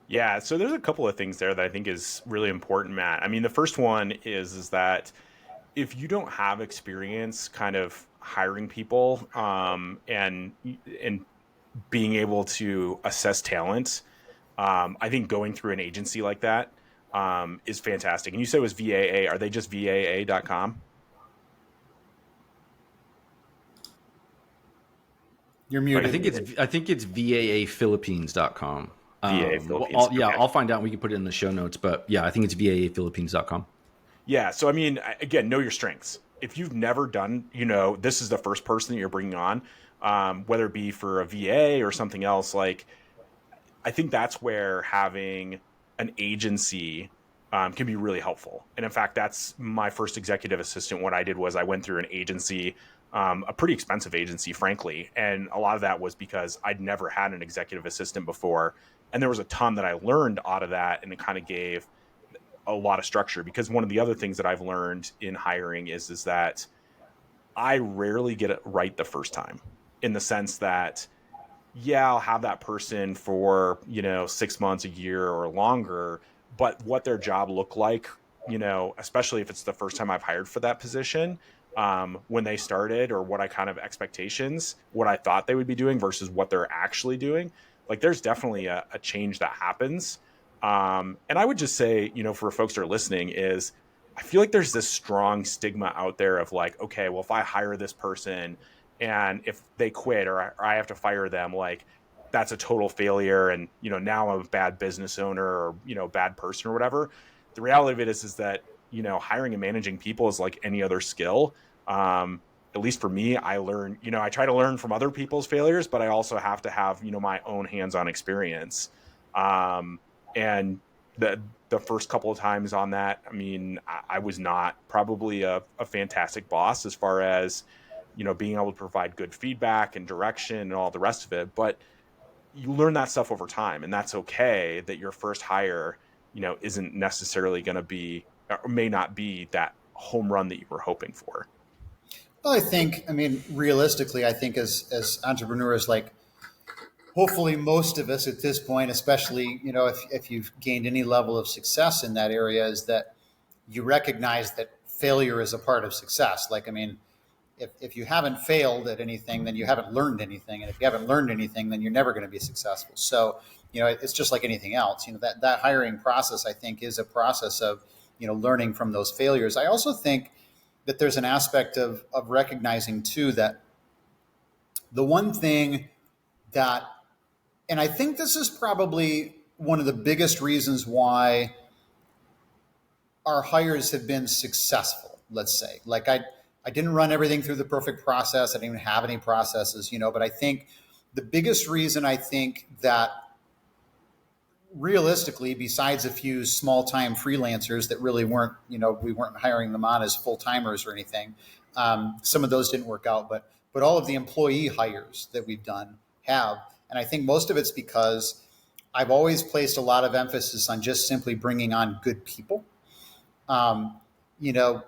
Yeah, so there's a couple of things there that I think is really important, Matt. I mean, the first one is that if you don't have experience kind of hiring people and being able to assess talent, I think going through an agency like that is fantastic. And you said it was VAA. Are they just VAA.com? You're Like I it's muted. think it's vaaphilippines.com. VAA Philippines. Yeah, Okay. I'll find out and we can put it in the show notes, but yeah, I think it's vaaphilippines.com. Yeah. So, I mean, again, know your strengths. If you've never done, this is the first person that you're bringing on, whether it be for a VA or something else, like I think that's where having an agency can be really helpful. And in fact, that's my first executive assistant. What I did was I went through an agency, a pretty expensive agency, frankly. And a lot of that was because I'd never had an executive assistant before. And there was a ton that I learned out of that. And it kind of gave a lot of structure, because one of the other things that I've learned in hiring is that I rarely get it right the first time, in the sense that yeah, I'll have that person for, 6 months, a year or longer, but what their job looked like, especially if it's the first time I've hired for that position, when they started, or what I kind of expectations, what I thought they would be doing versus what they're actually doing, like there's definitely a change that happens. And I would just say, for folks that are listening, is I feel like there's this strong stigma out there of like, okay, well, if I hire this person and if they quit, or I have to fire them, like that's a total failure. And, now I'm a bad business owner, or, bad person or whatever. The reality of it is that, hiring and managing people is like any other skill. At least for me, I learn, I try to learn from other people's failures, but I also have to have, my own hands-on experience. And the first couple of times on that, I mean, I was not probably a fantastic boss as far as, being able to provide good feedback and direction and all the rest of it. But you learn that stuff over time, and that's okay that your first hire, isn't necessarily going to be, or may not be, that home run that you were hoping for. Well, I mean, realistically, I think as entrepreneurs, like hopefully most of us at this point, especially, if you've gained any level of success in that area, is that you recognize that failure is a part of success. Like, I mean, if you haven't failed at anything, then you haven't learned anything. And if you haven't learned anything, then you're never going to be successful. So, it's just like anything else. That hiring process, I think, is a process of, learning from those failures. I also think that there's an aspect of recognizing too, that the one thing that, and I think this is probably one of the biggest reasons why our hires have been successful, let's say. Like I didn't run everything through the perfect process. I didn't even have any processes, but I think the biggest reason, I think, that realistically, besides a few small time freelancers that really weren't, we weren't hiring them on as full timers or anything. Some of those didn't work out, but all of the employee hires that we've done have. And I think most of it's because I've always placed a lot of emphasis on just simply bringing on good people. You know,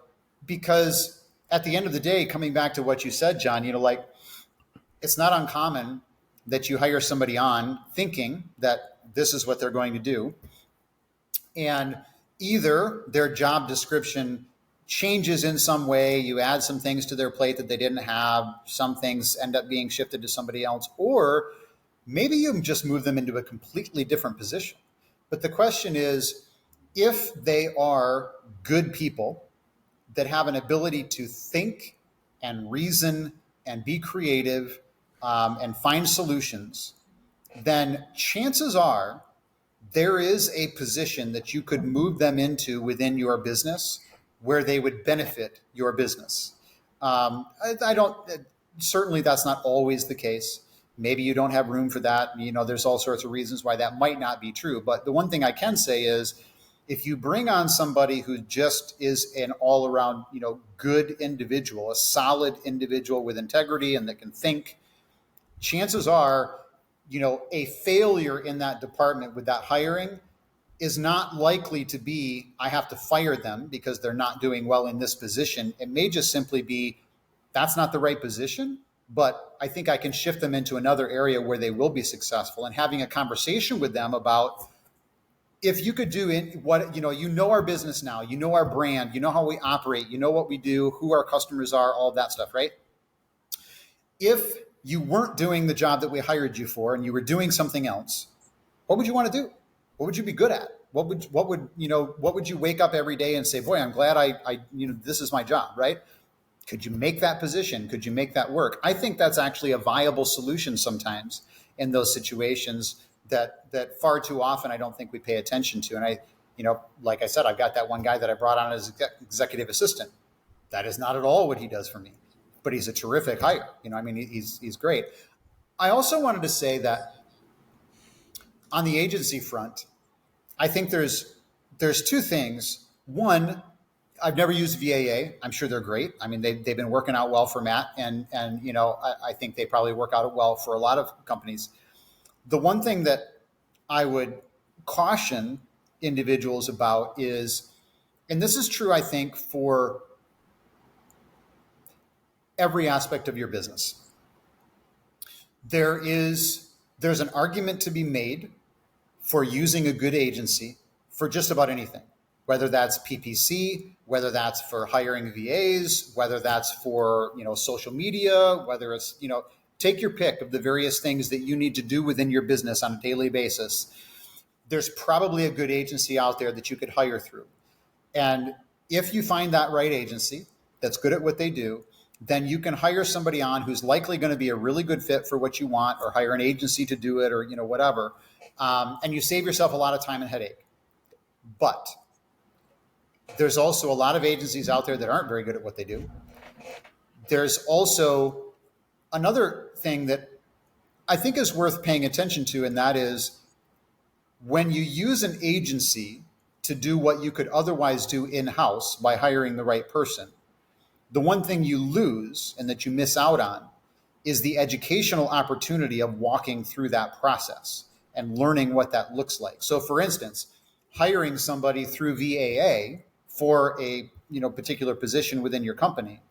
because at the end of the day, coming back to what you said, John, like it's not uncommon that you hire somebody on thinking that this is what they're going to do. And either their job description changes in some way, you add some things to their plate that they didn't have, some things end up being shifted to somebody else, or maybe you just move them into a completely different position. But the question is, if they are good people that have an ability to think and reason and be creative and find solutions, then chances are there is a position that you could move them into within your business where they would benefit your business. I don't, certainly that's not always the case. Maybe you don't have room for that. There's all sorts of reasons why that might not be true. But the one thing I can say is, if you bring on somebody who just is an all around, good individual, a solid individual with integrity and that can think, chances are, a failure in that department with that hiring is not likely to be, I have to fire them because they're not doing well in this position. It may just simply be, that's not the right position, but I think I can shift them into another area where they will be successful, and having a conversation with them about if you could do what, you know our business now, you know our brand, you know how we operate, you know what we do, who our customers are, all of that stuff, right? If you weren't doing the job that we hired you for and you were doing something else, what would you want to do? What would you be good at? What would you wake up every day and say, boy, I'm glad this is my job, right? Could you make that position? Could you make that work? I think that's actually a viable solution sometimes in those situations that far too often I don't think we pay attention to. And like I said, I've got that one guy that I brought on as executive assistant. That is not at all what he does for me, but he's a terrific hire. He's great. I also wanted to say that on the agency front, I think there's two things. One, I've never used VAA. I'm sure they're great. I mean, they've been working out well for Matt, and I think they probably work out well for a lot of companies. The one thing that I would caution individuals about is, and this is true, I think, for every aspect of your business, there's an argument to be made for using a good agency for just about anything, whether that's PPC, whether that's for hiring VAs, whether that's for, social media, whether it's, take your pick of the various things that you need to do within your business on a daily basis. There's probably a good agency out there that you could hire through. And if you find that right agency that's good at what they do, then you can hire somebody on who's likely going to be a really good fit for what you want, or hire an agency to do it, or whatever. And you save yourself a lot of time and headache. But there's also a lot of agencies out there that aren't very good at what they do. There's also another thing that I think is worth paying attention to, and that is when you use an agency to do what you could otherwise do in-house by hiring the right person, the one thing you lose and that you miss out on is the educational opportunity of walking through that process and learning what that looks like. So for instance, hiring somebody through VAA for a particular position within your company,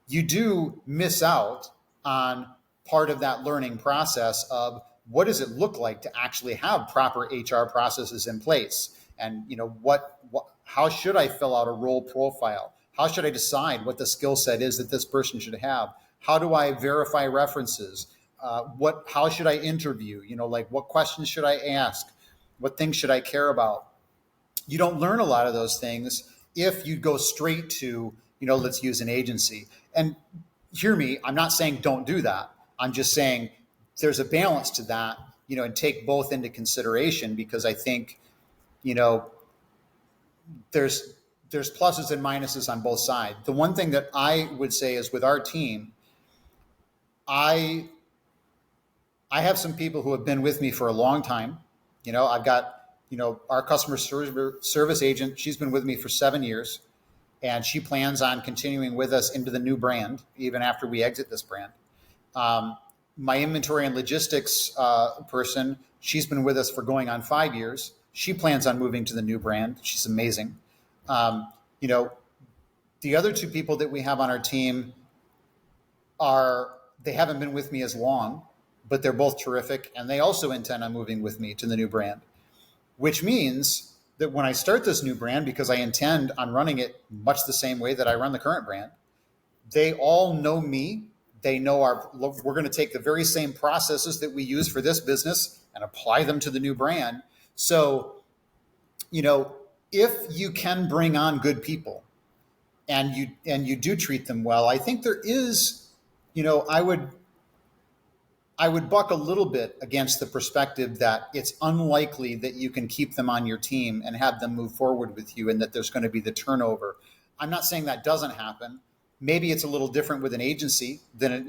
you do miss out on part of that learning process of what does it look like to actually have proper HR processes in place, and how should I fill out a role profile? How should I decide what the skill set is that this person should have? How do I verify references? How should I interview? What questions should I ask? What things should I care about? You don't learn a lot of those things if you go straight to, let's use an agency. And hear me, I'm not saying don't do that. I'm just saying there's a balance to that, and take both into consideration, because I think, there's pluses and minuses on both sides. The one thing that I would say is with our team, I have some people who have been with me for a long time. I've got, our customer service agent, she's been with me for 7 years, and she plans on continuing with us into the new brand, even after we exit this brand. My inventory and logistics person, she's been with us for going on 5 years. She plans on moving to the new brand. She's amazing. The other two people that we have on our team they haven't been with me as long, but they're both terrific. And they also intend on moving with me to the new brand, which means that when I start this new brand, because I intend on running it much the same way that I run the current brand, they all know me. They know we're going to take the very same processes that we use for this business and apply them to the new brand. So, if you can bring on good people and you do treat them well, I think there is, I would buck a little bit against the perspective that it's unlikely that you can keep them on your team and have them move forward with you, and that there's going to be the turnover. I'm not saying that doesn't happen. Maybe it's a little different with an agency than,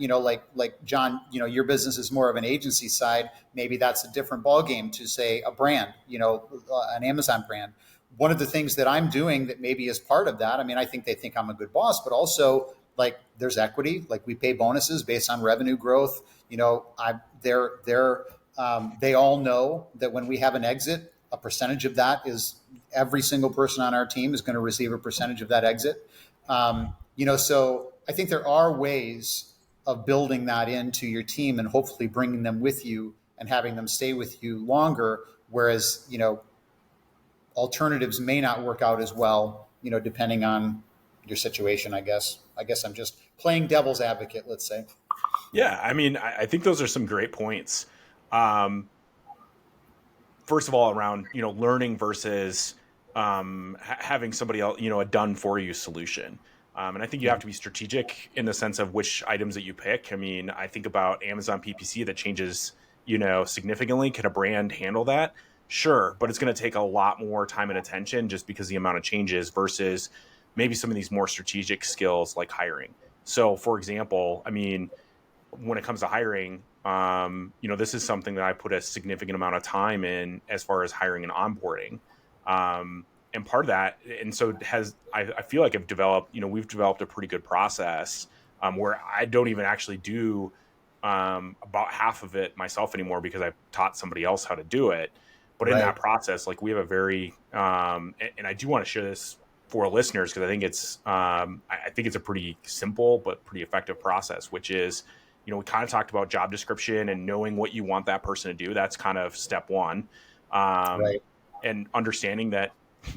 like John, your business is more of an agency side. Maybe that's a different ballgame to, say, a brand, an Amazon brand. One of the things that I'm doing that maybe is part of that, I think they think I'm a good boss, but also there's equity, we pay bonuses based on revenue growth. They all know that when we have an exit, a percentage of that is every single person on our team is going to receive a percentage of that exit. So I think there are ways of building that into your team and hopefully bringing them with you and having them stay with you longer. Whereas, alternatives may not work out as well, depending on your situation, I guess. I'm just playing devil's advocate, let's say. Yeah, I mean, I think those are some great points. Um, First of all, around learning versus having somebody else, a done for you solution. And I think you have to be strategic in the sense of which items that you pick. I mean, I think about Amazon PPC that changes, significantly. Can a brand handle that? Sure, but it's going to take a lot more time and attention just because the amount of changes versus maybe some of these more strategic skills like hiring. So, for example, I mean, when it comes to hiring, this is something that I put a significant amount of time in as far as hiring and onboarding. And part of that, and so I feel like we've developed a pretty good process where I don't even actually do about half of it myself anymore because I've taught somebody else how to do it. But in that process, like we have a very, and I do want to share this for listeners because I think it's a pretty simple but pretty effective process, which is, we kind of talked about job description and knowing what you want that person to do. That's kind of step one. And understanding that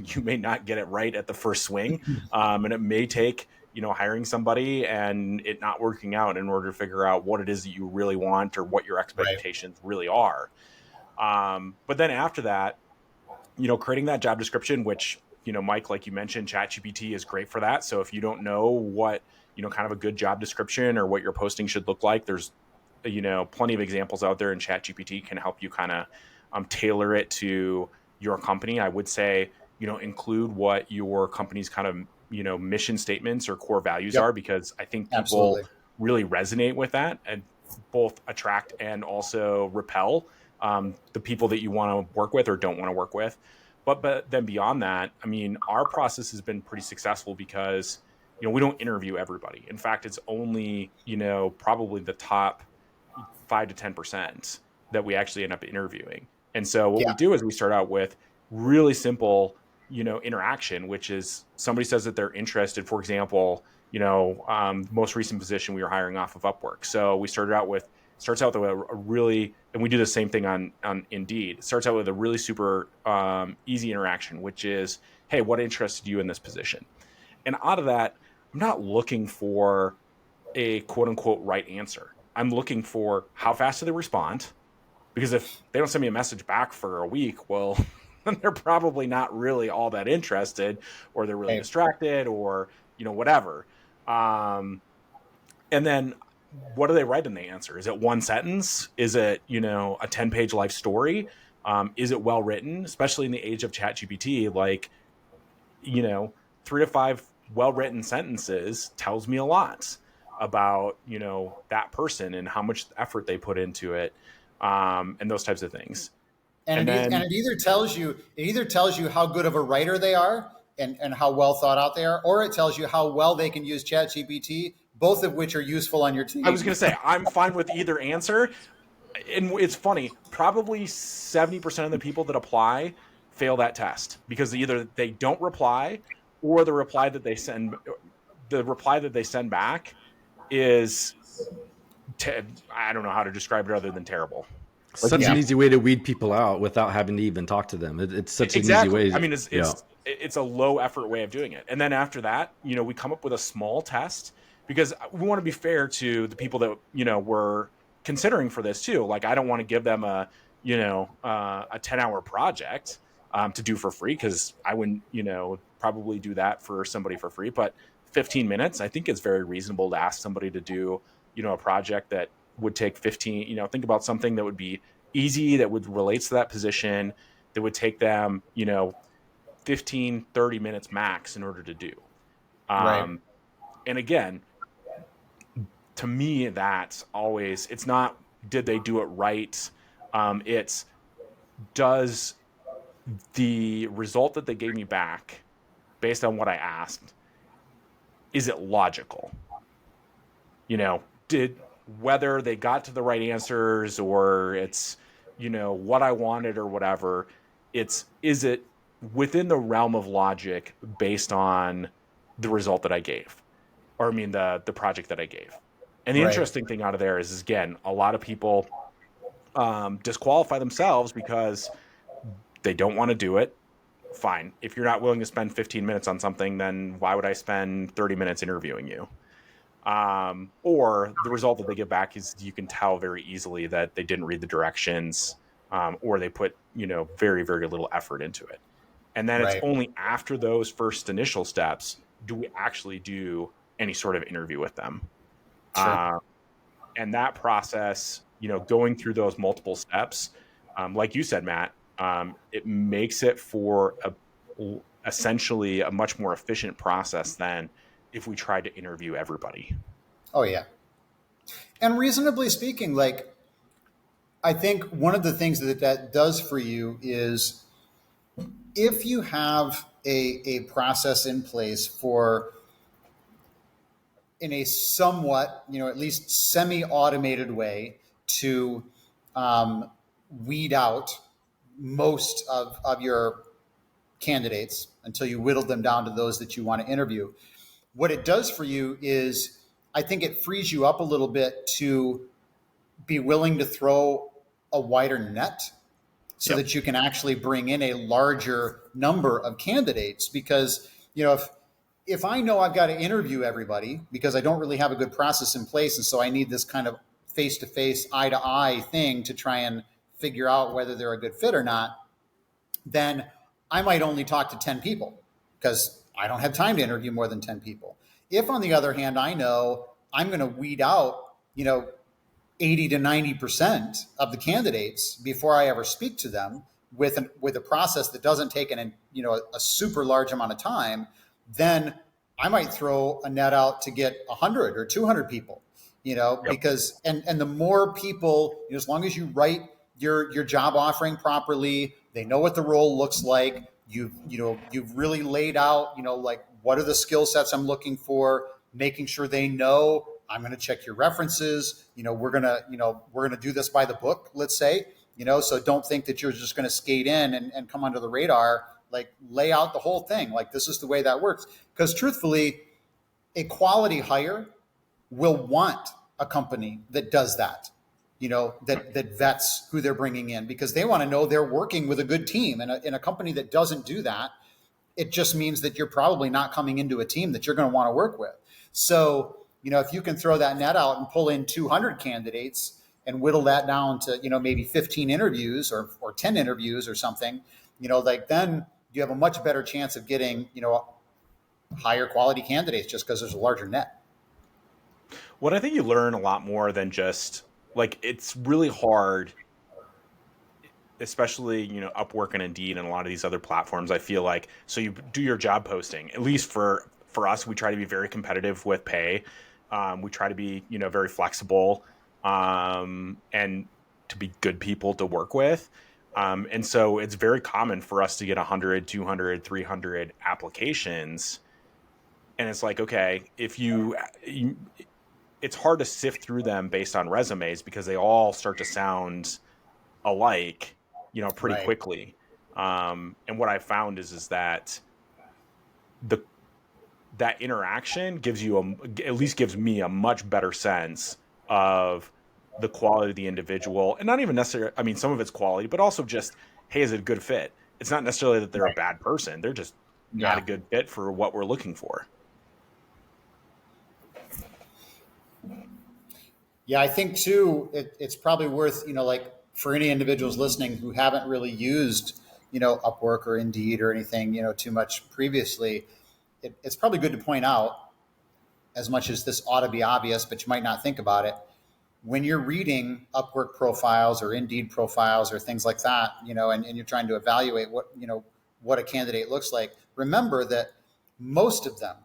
you may not get it right at the first swing. And it may take, hiring somebody and it not working out in order to figure out what it is that you really want or what your expectations really are. But then after that, creating that job description, which, Mike, like you mentioned, ChatGPT is great for that. So if you don't know what, kind of a good job description or what your posting should look like, there's, plenty of examples out there, and ChatGPT can help you kind of tailor it to your company. I would say, include what your company's kind of, mission statements or core values are, because I think people really resonate with that and both attract and also repel the people that you want to work with or don't want to work with. But then beyond that, I mean, our process has been pretty successful because, we don't interview everybody. In fact, it's only, probably the top 5 to 10% that we actually end up interviewing. And so what we do is we start out with really simple, interaction, which is somebody says that they're interested. For example, most recent position we were hiring off of Upwork. So we starts out with a really, and we do the same thing on Indeed. It starts out with a really super easy interaction, which is, hey, what interested you in this position? And out of that, I'm not looking for a quote unquote right answer. I'm looking for how fast do they respond? Because if they don't send me a message back for a week, well, they're probably not really all that interested, or they're really distracted, or, whatever. And then what do they write in the answer? Is it one sentence? Is it, a 10-page life story? Is it well written? Especially in the age of ChatGPT, like, 3 to 5 well-written sentences tells me a lot about, that person and how much effort they put into it, and those types of things. And it either tells you how good of a writer they are and how well thought out they are, or it tells you how well they can use ChatGPT, both of which are useful on your team. I was going to say, I'm fine with either answer. And it's funny, probably 70% of the people that apply fail that test because either they don't reply, or the reply that they send back is, I don't know how to describe it other than terrible. Such an easy way to weed people out without having to even talk to them. It's such an easy way. I mean, it's a low effort way of doing it. And then after that, we come up with a small test because we want to be fair to the people that, we're considering for this too. Like, I don't want to give them a 10-hour project to do for free, because I wouldn't, probably do that for somebody for free. But 15 minutes, I think it's very reasonable to ask somebody to do, a project that would take 15, think about something that would be easy, that would relate to that position, that would take them, 15, 30 minutes max in order to do. And again, to me, that's always, it's not, did they do it right? It's, does the result that they gave me back based on what I asked, is it logical? Whether they got to the right answers, or it's, what I wanted or whatever, is it within the realm of logic based on the result that I gave, or the project that I gave. And the interesting thing out of there is again, a lot of people disqualify themselves because they don't want to do it fine. If you're not willing to spend 15 minutes on something, then why would I spend 30 minutes interviewing you? Or the result that they get back is you can tell very easily that they didn't read the directions, or they put, very, very little effort into it. And then it's Right. only after those first initial steps do we actually do any sort of interview with them. Sure. And that process, going through those multiple steps, like you said, Matt, it makes it for essentially a much more efficient process than if we tried to interview everybody. Oh yeah. And reasonably speaking, like, I think one of the things that does for you is if you have a process in place for in a somewhat, at least semi-automated way to um, weed out most of your candidates until you whittle them down to those that you want to interview. What it does for you is, I think it frees you up a little bit to be willing to throw a wider net so Yep. that you can actually bring in a larger number of candidates. Because, if I know I've got to interview everybody because I don't really have a good process in place, and so I need this kind of face to face, eye to eye thing to try and figure out whether they're a good fit or not, then I might only talk to 10 people because I don't have time to interview more than 10 people. If, on the other hand, I know I'm going to weed out, 80 to 90% of the candidates before I ever speak to them with a process that doesn't take a super large amount of time, then I might throw a net out to get 100 or 200 people, Yep. because and the more people, as long as you write your job offering properly, they know what the role looks like. You've really laid out, like, what are the skill sets I'm looking for, making sure they know I'm going to check your references. We're going to do this by the book, let's say, so don't think that you're just going to skate in and come under the radar. Like, lay out the whole thing. Like, this is the way that works. Because truthfully, a quality hire will want a company that does that, that vets who they're bringing in, because they want to know they're working with a good team. And in a company that doesn't do that, it just means that you're probably not coming into a team that you're going to want to work with. So, if you can throw that net out and pull in 200 candidates and whittle that down to, maybe 15 interviews or 10 interviews or something, like, then you have a much better chance of getting, higher quality candidates just because there's a larger net. What I think you learn a lot more than just like, it's really hard, especially, Upwork and Indeed and a lot of these other platforms. I feel like, so you do your job posting, at least for us, we try to be very competitive with pay. We try to be, very flexible, and to be good people to work with. And so it's very common for us to get 100, 200, 300 applications. And it's like, okay, if it's hard to sift through them based on resumes because they all start to sound alike, pretty Right. quickly. And what I found is that that interaction gives you at least gives me a much better sense of the quality of the individual, and not even necessarily, I mean, some of it's quality, but also just, hey, is it a good fit? It's not necessarily that they're a Right. bad person. They're just not a good fit for what we're looking for. Yeah, I think too, it's probably worth, like, for any individuals listening who haven't really used, Upwork or Indeed or anything, too much previously, it's probably good to point out, as much as this ought to be obvious, but you might not think about it. When you're reading Upwork profiles or Indeed profiles or things like that, and you're trying to evaluate what a candidate looks like, remember that most of them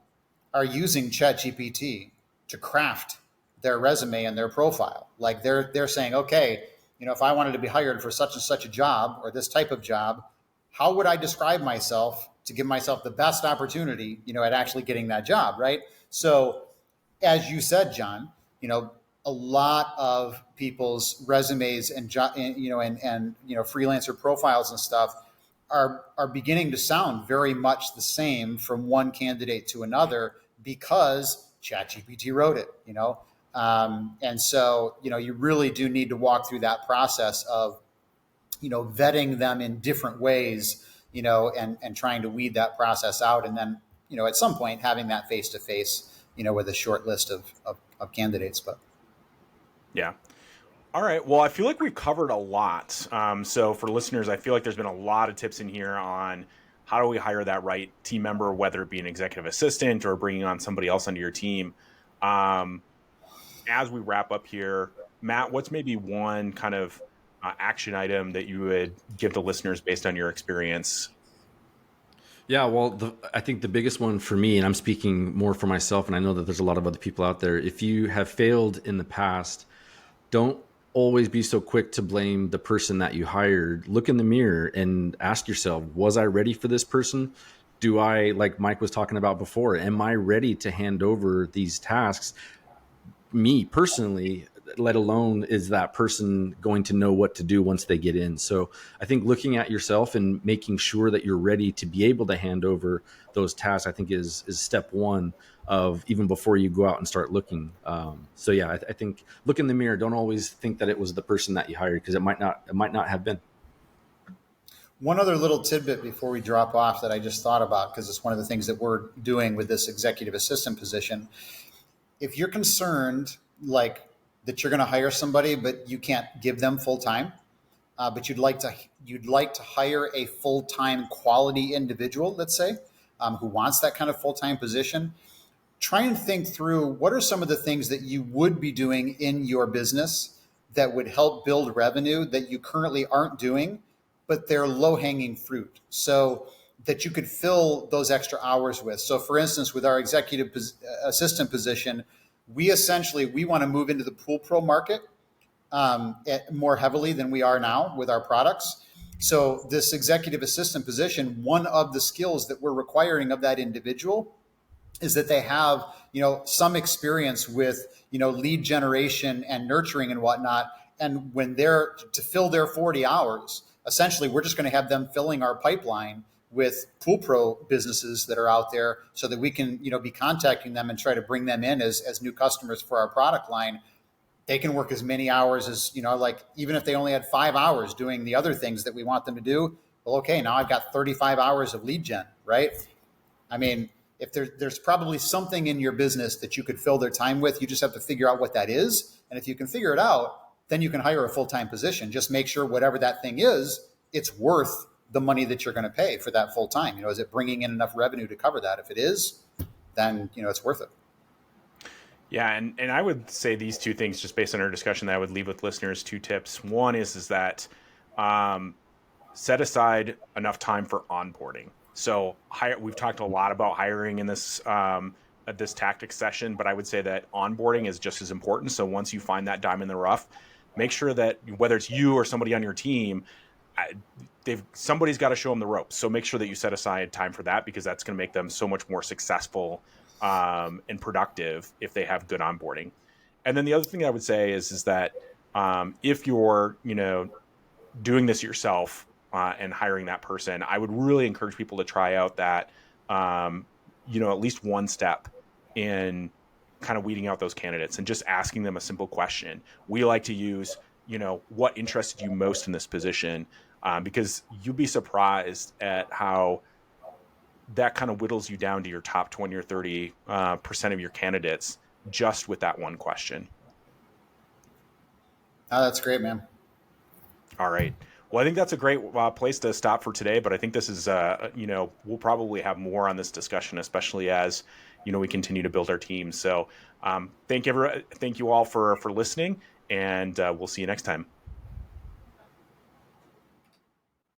are using ChatGPT to craft their resume and their profile. Like, they're saying, okay, if I wanted to be hired for such and such a job or this type of job, how would I describe myself to give myself the best opportunity, at actually getting that job, right? So, as you said, John, a lot of people's resumes and freelancer profiles and stuff are beginning to sound very much the same from one candidate to another because ChatGPT wrote it, and so, you really do need to walk through that process of, vetting them in different ways and trying to weed that process out. And then, at some point having that face to face, with a short list of candidates. But Yeah. All right. Well, I feel like we've covered a lot. So for listeners, I feel like there's been a lot of tips in here on how do we hire that right team member, whether it be an executive assistant or bringing on somebody else onto your team. As we wrap up here, Matt, what's maybe one kind of action item that you would give the listeners based on your experience? Yeah, well, I think the biggest one for me, and I'm speaking more for myself, and I know that there's a lot of other people out there, if you have failed in the past, don't always be so quick to blame the person that you hired. Look in the mirror and ask yourself, was I ready for this person? Do I, like Mike was talking about before, am I ready to hand over these tasks? Me personally, let alone is that person going to know what to do once they get in. So I think looking at yourself and making sure that you're ready to be able to hand over those tasks, I think is step one of even before you go out and start looking. So yeah, I think look in the mirror. Don't always think that it was the person that you hired, because it might not have been. One other little tidbit before we drop off that I just thought about, because it's one of the things that we're doing with this executive assistant position. If you're concerned, like, that you're going to hire somebody, but you can't give them full time, but you'd like to hire a full time quality individual, let's say, who wants that kind of full time position. Try and think through what are some of the things that you would be doing in your business that would help build revenue that you currently aren't doing, but they're low hanging fruit. So that you could fill those extra hours with. So for instance, with our executive assistant position, we want to move into the pool pro market more heavily than we are now with our products. So this executive assistant position, one of the skills that we're requiring of that individual is that they have, some experience with, lead generation and nurturing and whatnot. And when they're to fill their 40 hours, essentially, we're just going to have them filling our pipeline with pool pro businesses that are out there so that we can, be contacting them and try to bring them in as new customers for our product line. They can work as many hours as, like even if they only had 5 hours doing the other things that we want them to do. Well, okay, now I've got 35 hours of lead gen, right? I mean, if there's probably something in your business that you could fill their time with, you just have to figure out what that is. And if you can figure it out, then you can hire a full-time position. Just make sure whatever that thing is, it's worth the money that you're going to pay for that full time. Is it bringing in enough revenue to cover that? If it is, then, it's worth it. Yeah. And I would say these two things, just based on our discussion, that I would leave with listeners, 2 tips. One is that set aside enough time for onboarding. So we've talked a lot about hiring in this tactics session, but I would say that onboarding is just as important. So once you find that diamond in the rough, make sure that whether it's you or somebody on your team, somebody's got to show them the ropes. So make sure that you set aside time for that, because that's going to make them so much more successful and productive if they have good onboarding. And then the other thing I would say is that if you're, doing this yourself and hiring that person, I would really encourage people to try out that, at least one step in kind of weeding out those candidates and just asking them a simple question. We like to use, what interested you most in this position? Because you'd be surprised at how that kind of whittles you down to your top 20 or 30% of your candidates just with that one question. Oh, that's great, man. All right. Well, I think that's a great place to stop for today, but I think this is, we'll probably have more on this discussion, especially as, we continue to build our team. So thank you all for listening, and we'll see you next time.